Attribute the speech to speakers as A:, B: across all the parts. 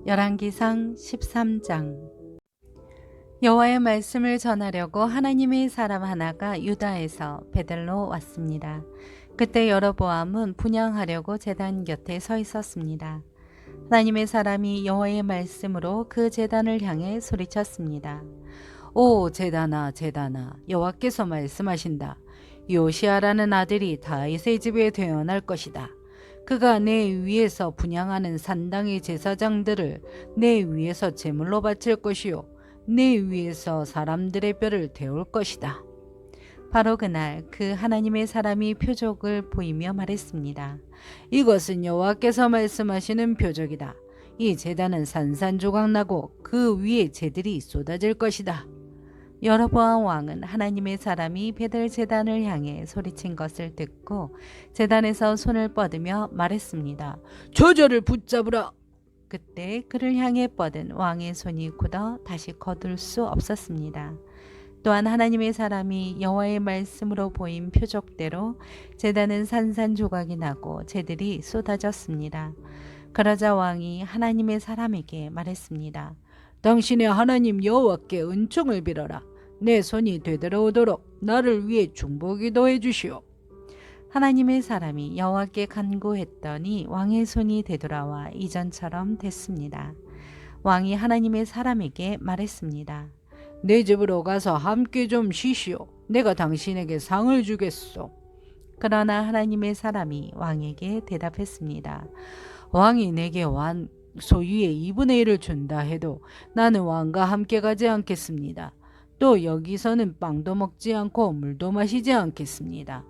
A: 열왕기상 13장. 여호와의 말씀을 전하려고 하나님의 사람 하나가 유다에서 베델로 왔습니다. 그때 여로보암은 분향하려고 제단 곁에 서 있었습니다. 하나님의 사람이 여호와의 말씀으로 그 제단을 향해 소리쳤습니다. 오 제단아 제단아, 여호와께서 말씀하신다. 요시아라는 아들이 다윗의 집에 되어날 것이다. 그가 내 위에서 분향하는 산당의 제사장들을 내 위에서 제물로 바칠 것이요 내 위에서 사람들의 뼈를 데울 것이다. 바로 그날 그 하나님의 사람이 표적을 보이며 말했습니다. 이것은 여호와께서 말씀하시는 표적이다. 이 제단은 산산조각 나고 그 위에 재들이 쏟아질 것이다. 여로보암 왕은 하나님의 사람이 베델 제단을 향해 소리친 것을 듣고 제단에서 손을 뻗으며 말했습니다. 저절을 붙잡으라. 그때 그를 향해 뻗은 왕의 손이 굳어 다시 거둘 수 없었습니다. 또한 하나님의 사람이 여호와의 말씀으로 보인 표적대로 제단은 산산조각이 나고 재들이 쏟아졌습니다. 그러자 왕이 하나님의 사람에게 말했습니다. 당신의 하나님 여호와께 은총을 빌어라. 내 손이 되돌아오도록 나를 위해 중보기도해 주시오. 하나님의 사람이 여호와께 간구했더니 왕의 손이 되돌아와 이전처럼 됐습니다. 왕이 하나님의 사람에게 말했습니다. 내 집으로 가서 함께 좀 쉬시오. 내가 당신에게 상을 주겠소. 그러나 하나님의 사람이 왕에게 대답했습니다. 왕이 내게 왕 소유의 2분의 1을 준다 해도 나는 왕과 함께 가지 않겠습니다. 또 여기서는 빵도 먹지 않고 물도 마시지 않겠습니다.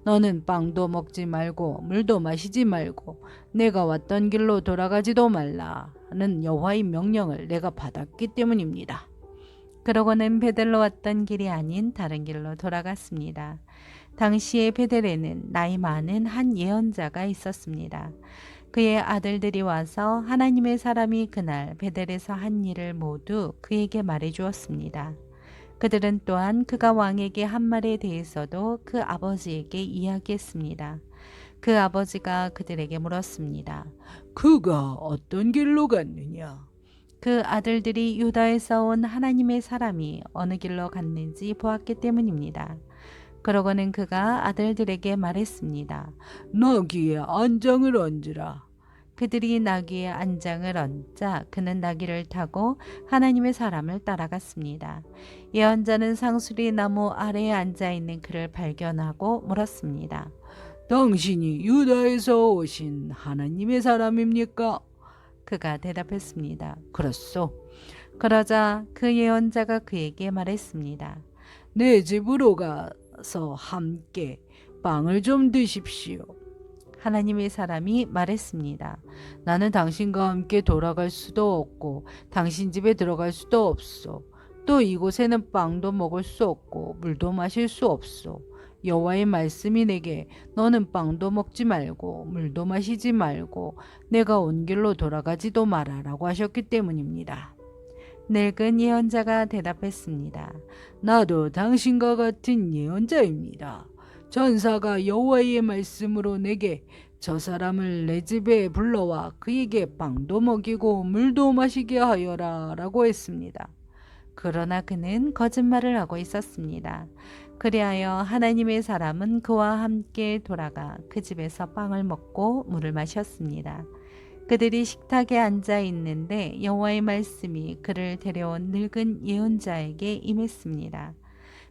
A: 너는 빵도 먹지 말고 물도 마시지 말고 내가 왔던 길로 돌아가지도 말라는 여호와의 명령을 내가 받았기 때문입니다. 그러고는 베델로 왔던 길이 아닌 다른 길로 돌아갔습니다. 당시에 베델에는 나이 많은 한 예언자가 있었습니다. 그의 아들들이 와서 하나님의 사람이 그날 베델에서 한 일을 모두 그에게 말해 주었습니다. 그들은 또한 그가 왕에게 한 말에 대해서도 그 아버지에게 이야기했습니다. 그 아버지가 그들에게 물었습니다. 그가 어떤 길로 갔느냐? 그 아들들이 유다에서 온 하나님의 사람이 어느 길로 갔는지 보았기 때문입니다. 그러고는 그가 아들들에게 말했습니다. 나귀에 안장을 얹으라. 그들이 나귀의 안장을 얹자 그는 나귀를 타고 하나님의 사람을 따라갔습니다. 예언자는 상수리 나무 아래에 앉아있는 그를 발견하고 물었습니다. 당신이 유다에서 오신 하나님의 사람입니까? 그가 대답했습니다. 그렇소. 그러자 그 예언자가 그에게 말했습니다. 내 집으로 가서 함께 빵을 좀 드십시오. 하나님의 사람이 말했습니다. 나는 당신과 함께 돌아갈 수도 없고 당신 집에 들어갈 수도 없소. 또 이곳에는 빵도 먹을 수 없고 물도 마실 수 없소. 여호와의 말씀이 내게 너는 빵도 먹지 말고 물도 마시지 말고 내가 온 길로 돌아가지도 마라라고 하셨기 때문입니다. 늙은 예언자가 대답했습니다. 나도 당신과 같은 예언자입니다. 전사가 여호와의 말씀으로 내게 저 사람을 내 집에 불러와 그에게 빵도 먹이고 물도 마시게 하여라 라고 했습니다. 그러나 그는 거짓말을 하고 있었습니다. 그리하여 하나님의 사람은 그와 함께 돌아가 그 집에서 빵을 먹고 물을 마셨습니다. 그들이 식탁에 앉아 있는데 여호와의 말씀이 그를 데려온 늙은 예언자에게 임했습니다.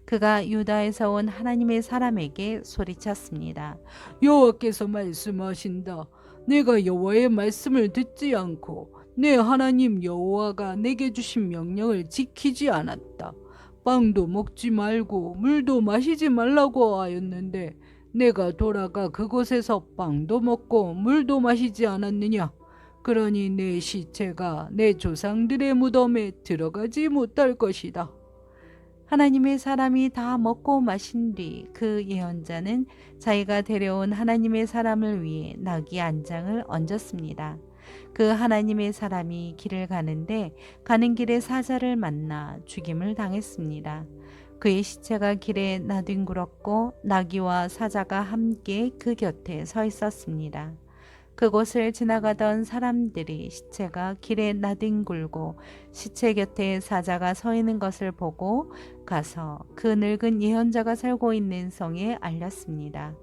A: 그가 유다에서 온 하나님의 사람에게 소리쳤습니다. 여호와께서 말씀하신다. 내가 여호와의 말씀을 듣지 않고 내 하나님 여호와가 내게 주신 명령을 지키지 않았다. 빵도 먹지 말고 물도 마시지 말라고 하였는데 내가 돌아가 그곳에서 빵도 먹고 물도 마시지 않았느냐? 그러니 내 시체가 내 조상들의 무덤에 들어가지 못할 것이다. 하나님의 사람이 다 먹고 마신 뒤 그 예언자는 자기가 데려온 하나님의 사람을 위해 나귀 안장을 얹었습니다. 그 하나님의 사람이 길을 가는데 가는 길에 사자를 만나 죽임을 당했습니다. 그의 시체가 길에 나뒹굴었고 나귀와 사자가 함께 그 곁에 서 있었습니다. 그곳을 지나가던 사람들이 시체가 길에 나뒹굴고 시체 곁에 사자가 서 있는 것을 보고 가서 그 늙은 예언자가 살고 있는 성에 알렸습니다.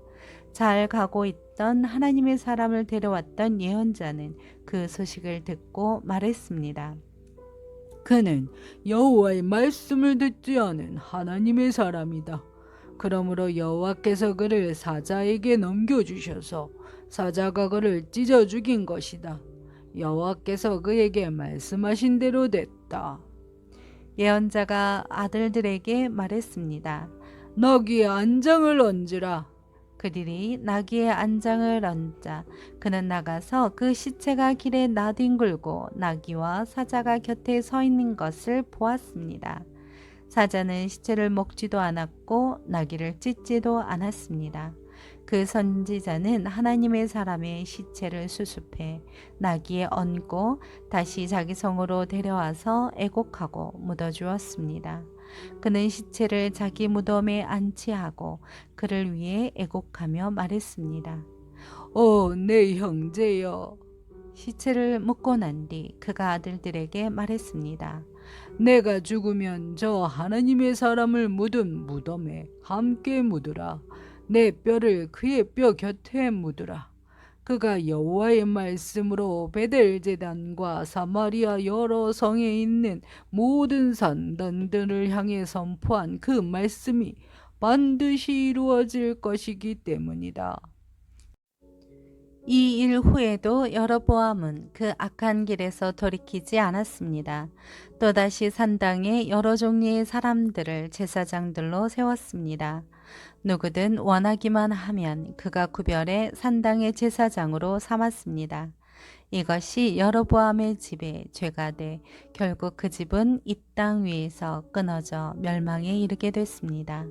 A: 잘 가고 있던 하나님의 사람을 데려왔던 예언자는 그 소식을 듣고 말했습니다.
B: 그는 여호와의 말씀을 듣지 않은 하나님의 사람이다. 그러므로 여호와께서 그를 사자에게 넘겨주셔서 사자가 그를 찢어 죽인 것이다. 여호와께서 그에게 말씀하신 대로 됐다.
A: 예언자가 아들들에게 말했습니다.
B: 너기에 안장을 얹으라.
A: 그들이 나귀의 안장을 얹자 그는 나가서 그 시체가 길에 나뒹굴고 나귀와 사자가 곁에 서 있는 것을 보았습니다. 사자는 시체를 먹지도 않았고 나귀를 찢지도 않았습니다. 그 선지자는 하나님의 사람의 시체를 수습해 나귀에 얹고 다시 자기 성으로 데려와서 애곡하고 묻어주었습니다. 그는 시체를 자기 무덤에 안치하고 그를 위해 애곡하며 말했습니다.
B: 내 형제여.
A: 시체를 묻고 난 뒤 그가 아들들에게 말했습니다.
B: 내가 죽으면 저 하나님의 사람을 묻은 무덤에 함께 묻으라. 내 뼈를 그의 뼈 곁에 묻으라. 그가 여호와의 말씀으로 베델 제단과 사마리아 여러 성에 있는 모든 산단들을 향해 선포한 그 말씀이 반드시 이루어질 것이기 때문이다.
A: 이 일 후에도 여로보암은 그 악한 길에서 돌이키지 않았습니다. 또다시 산당에 여러 종류의 사람들을 제사장들로 세웠습니다. 누구든 원하기만 하면 그가 구별해 산당의 제사장으로 삼았습니다. 이것이 여로보암의 집에 죄가 돼 결국 그 집은 이 땅 위에서 끊어져 멸망에 이르게 됐습니다.